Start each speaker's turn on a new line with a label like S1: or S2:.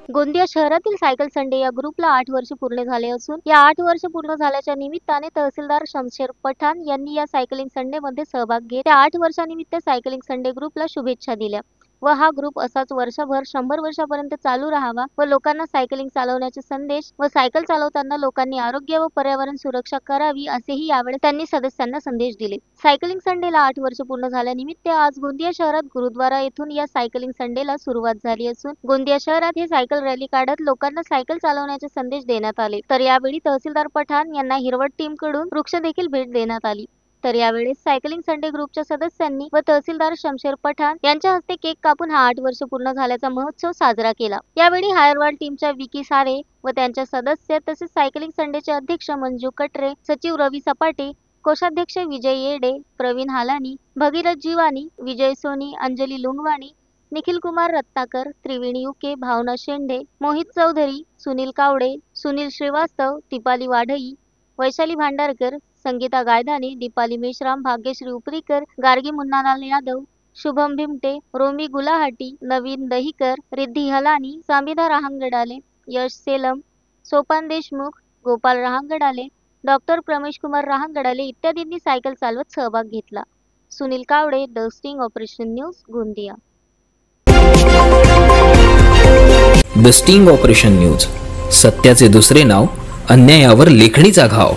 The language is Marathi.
S1: गोंदिया शहरातील सायकल संडे या ग्रुपला 8 वर्ष पूर्ण झाले असून या 8 वर्ष पूर्ण झाल्याच्या निमित्ताने तहसीलदार शमशेर पठाण यांनी या सायकलिंग संडे मध्ये सहभाग घेत त्या 8 वर्षानिमित्त सायकलिंग संडे ग्रुपला शुभेच्छा दिल्या व हा ग्रुप असाच वर्षभर 100 वर्षापर्यंत चालू राहावा व लोकांना सायकलिंग चालवण्याचे संदेश व सायकल चालवताना लोकांनी आरोग्य व पर्यावरण सुरक्षा करावी असेही यावेळी त्यांनी सदस्यांना संदेश दिले। सायकलिंग संडेला 8 वर्ष पूर्ण झाल्यानिमित्त आज गोंदिया शहरात गुरुद्वारा येथून या सायकलिंग संडेला सुरुवात झाली असून गोंदिया शहरात हे सायकल रॅली काढत लोकांना सायकल चालवण्याचे संदेश देण्यात आले। तर यावेळी तहसीलदार पठाण यांना हिरवट टीम कडून वृक्ष देखील भेट देण्यात आली। तर यावेळी सायकलिंग संडे ग्रुपच्या सदस्यांनी व तहसीलदार शमशेर पठाण यांच्या हस्ते केक कापून हा 8 वर्ष पूर्ण झाल्याचा महोत्सव साजरा केला। यावेळी हायरवाल टीमच्या विकी सारे व त्यांच्या सदस्य तसेच सायकलिंग संडेचे अध्यक्ष मंजू कटरे, सचिव रवी सपाटे, कोषाध्यक्ष विजय येडे, प्रवीण हालानी, भगीरथ जीवानी, विजय सोनी, अंजली लुंगवानी, निखिल कुमार रत्नाकर, त्रिवेणी उके, भावना शेंडे, मोहित चौधरी, सुनील कावडे, सुनील श्रीवास्तव, दीपाली वाढई, वैशाली भांडारकर, संगीता गायधानी, दीपाली मेश्राम, भाग्यश्री उपरीकर, गार्गी मुन्नालाल यादव, शुभम भिमटे, रोमी गुलाहाटी, नवीन दहीकर, रिद्धी हलानी, सामिदा रहांगडाले, यश सेलम, सोपान देशमुख, गोपाल रहांगडाले, डॉक्टर प्रमेश कुमार रहांगडाले इत्यादींनी सायकल चालवत सहभाग घेतला। Sunil Kawade, the sting operation news, Gondia.
S2: The sting operation news, सत्याचे दुसरे नाव, अन्यायावर लेखणीचा घाव।